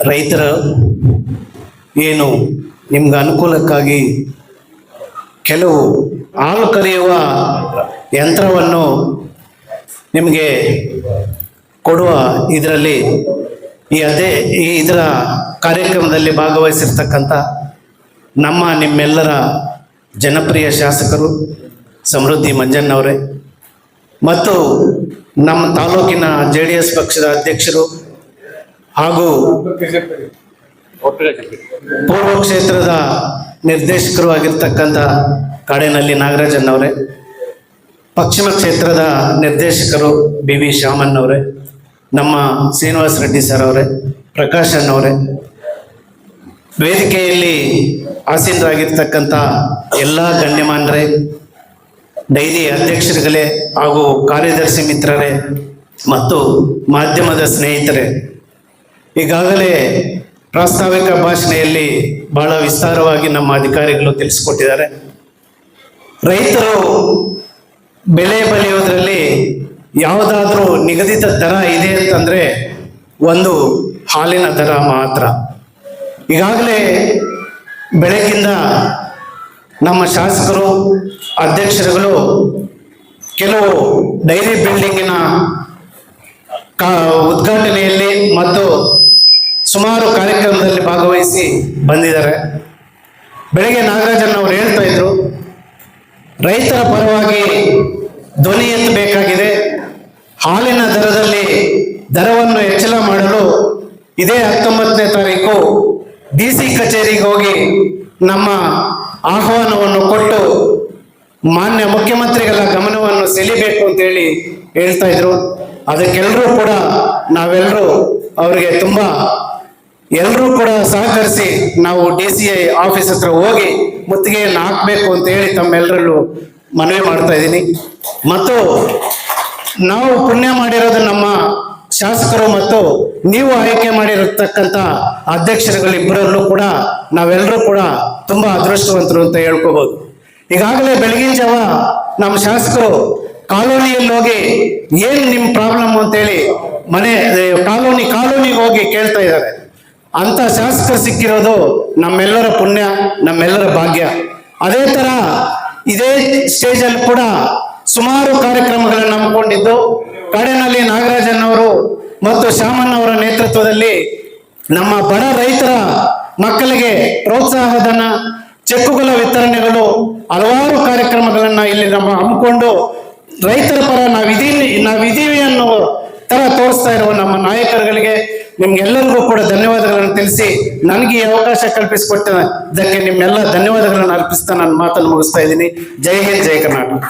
ರೈತರ ಏನು ನಿಮ್ಗೆ ಅನುಕೂಲಕ್ಕಾಗಿ ಕೆಲವು ಹಾಲು ಕರೆಯುವ ಯಂತ್ರವನ್ನು ನಿಮಗೆ ಕೊಡುವ ಇದರಲ್ಲಿ ಇದರ ಕಾರ್ಯಕ್ರಮದಲ್ಲಿ ಭಾಗವಹಿಸಿರ್ತಕ್ಕಂಥ ನಿಮ್ಮೆಲ್ಲರ ಜನಪ್ರಿಯ ಶಾಸಕರು ಸಮೃದ್ಧಿ ಮಂಜಣ್ಣವರೇ ಮತ್ತು ನಮ್ಮ ತಾಲೂಕಿನ JDS ಪಕ್ಷದ ಅಧ್ಯಕ್ಷರು ಹಾಗೂ ಪೂರ್ವ ಕ್ಷೇತ್ರದ ನಿರ್ದೇಶಕರು ಆಗಿರ್ತಕ್ಕಂಥ ಕಾಡೇನಹಳ್ಳಿ ನಾಗರಾಜಣ್ಣವರೇ, ಪಶ್ಚಿಮ ಕ್ಷೇತ್ರದ ನಿರ್ದೇಶಕರು BV ಶಾಮಣ್ಣವರೇ, ನಮ್ಮ ಶ್ರೀನಿವಾಸ ರೆಡ್ಡಿ ಸರ್ ಅವರೇ, ಪ್ರಕಾಶ್ ಅಣ್ಣವರೇ, ವೇದಿಕೆಯಲ್ಲಿ ಆಸೀನರಾಗಿರ್ತಕ್ಕಂಥ ಎಲ್ಲ ಗಣ್ಯಮಾನ್ಯರೇ, ಡೈರಿ ಅಧ್ಯಕ್ಷರುಗಳೇ ಹಾಗೂ ಕಾರ್ಯದರ್ಶಿ ಮಿತ್ರರೇ ಮತ್ತು ಮಾಧ್ಯಮದ ಸ್ನೇಹಿತರೆ, ಈಗಾಗಲೇ ಪ್ರಾಸ್ತಾವಿಕ ಭಾಷಣೆಯಲ್ಲಿ ಬಹಳ ವಿಸ್ತಾರವಾಗಿ ನಮ್ಮ ಅಧಿಕಾರಿಗಳು ತಿಳಿಸಿಕೊಟ್ಟಿದ್ದಾರೆ. ರೈತರು ಬೆಳೆ ಬೆಳೆಯೋದ್ರಲ್ಲಿ ಯಾವುದಾದ್ರೂ ನಿಗದಿತ ದರ ಇದೆ ಅಂತಂದ್ರೆ ಒಂದು ಹಾಲಿನ ದರ ಮಾತ್ರ. ಈಗಾಗಲೇ ಬೆಳಗ್ಗಿಂದ ನಮ್ಮ ಶಾಸಕರು ಅಧ್ಯಕ್ಷರುಗಳು ಕೆಲವು ಡೈರಿ ಬಿಲ್ಡಿಂಗಿನ ಉದ್ಘಾಟನೆಯಲ್ಲಿ ಮತ್ತು ಸುಮಾರು ಕಾರ್ಯಕ್ರಮದಲ್ಲಿ ಭಾಗವಹಿಸಿ ಬಂದಿದ್ದಾರೆ. ಬೆಳಗ್ಗೆ ನಾಗರಾಜಣ್ಣವರು ಹೇಳ್ತಾ ಇದ್ರು, ರೈತರ ಪರವಾಗಿ ಧ್ವನಿ ಎತ್ತಬೇಕಾಗಿದೆ. ಹಾಲಿನ ದರವನ್ನು ಹೆಚ್ಚಳ ಮಾಡಲು ಇದೇ 19ನೇ ತಾರೀಕು DC ಕಚೇರಿಗೆ ಹೋಗಿ ನಮ್ಮ ಆಹ್ವಾನವನ್ನು ಕೊಟ್ಟು ಮಾನ್ಯ ಮುಖ್ಯಮಂತ್ರಿಗಳ ಗಮನವನ್ನು ಸೆಳೆಯಬೇಕು ಅಂತೇಳಿ ಹೇಳ್ತಾ ಇದ್ರು. ಅದಕ್ಕೆಲ್ಲರೂ ಕೂಡ ನಾವೆಲ್ಲರೂ ಅವರಿಗೆ ಎಲ್ಲರೂ ಕೂಡ ಸಹಕರಿಸಿ ನಾವು DCI ಆಫೀಸ್ ಹತ್ರ ಹೋಗಿ ಮುತ್ತಿಗೆಯನ್ನು ಹಾಕಬೇಕು ಅಂತ ಹೇಳಿ ತಮ್ಮೆಲ್ಲರಲ್ಲೂ ಮನವಿ ಮಾಡ್ತಾ ಇದ್ದೀನಿ. ಮತ್ತು ನಾವು ಪುಣ್ಯ ಮಾಡಿರೋದು ನಮ್ಮ ಶಾಸಕರು ಮತ್ತು ನೀವು ಆಯ್ಕೆ ಮಾಡಿರತಕ್ಕಂಥ ಅಧ್ಯಕ್ಷರುಗಳಿಬ್ಬರಲ್ಲೂ ಕೂಡ ನಾವೆಲ್ಲರೂ ಕೂಡ ತುಂಬಾ ಅದೃಷ್ಟವಂತರು ಅಂತ ಹೇಳ್ಕೋಬಹುದು. ಈಗಾಗಲೇ ಬೆಳಗಿನ ಜಾವ ನಮ್ಮ ಶಾಸಕರು ಕಾಲೋನಿಯಲ್ಲಿ ಹೋಗಿ ಏನ್ ನಿಮ್ ಪ್ರಾಬ್ಲಮ್ ಅಂತೇಳಿ ಕಾಲೋನಿಗೆ ಹೋಗಿ ಕೇಳ್ತಾ ಇದ್ದಾರೆ. ಅಂತ ಶಾಸಕರು ಸಿಕ್ಕಿರೋದು ನಮ್ಮೆಲ್ಲರ ಪುಣ್ಯ, ನಮ್ಮೆಲ್ಲರ ಭಾಗ್ಯ. ಅದೇ ತರ ಇದೇ ಸ್ಟೇಜ್ ಅಲ್ಲಿ ಕೂಡ ಸುಮಾರು ಕಾರ್ಯಕ್ರಮಗಳನ್ನು ಹಮ್ಮಿಕೊಂಡಿದ್ದು ಕಾಡೇನಹಳ್ಳಿ ನಾಗರಾಜಣ್ಣವರು ಮತ್ತು ಶಾಮಣ್ಣವರ ನೇತೃತ್ವದಲ್ಲಿ ನಮ್ಮ ಬಡ ರೈತರ ಮಕ್ಕಳಿಗೆ ಪ್ರೋತ್ಸಾಹಧನ, ಚೆಕ್ಕುಗಳ ವಿತರಣೆಗಳು, ಹಲವಾರು ಕಾರ್ಯಕ್ರಮಗಳನ್ನ ಇಲ್ಲಿ ನಮ್ಮ ಹಮ್ಮಿಕೊಂಡು ರೈತರ ಪರ ನಾವಿದೀವಿ ಅನ್ನೋ ತರ ತೋರಿಸ್ತಾ ಇರುವ ನಮ್ಮ ನಾಯಕರುಗಳಿಗೆ ನಿಮ್ಗೆಲ್ಲರಿಗೂ ಕೂಡ ಧನ್ಯವಾದಗಳನ್ನು ತಿಳಿಸಿ ನನಗೆ ಈ ಅವಕಾಶ ಕಲ್ಪಿಸಿಕೊಟ್ಟದಕ್ಕೆ ನಿಮ್ಮೆಲ್ಲ ಧನ್ಯವಾದಗಳನ್ನು ಅರ್ಪಿಸ್ತಾ ನನ್ನ ಮಾತನ್ನು ಮುಗಿಸ್ತಾ ಇದ್ದೀನಿ. ಜೈ ಹಿಂದ್, ಜೈ ಕರ್ನಾಟಕ.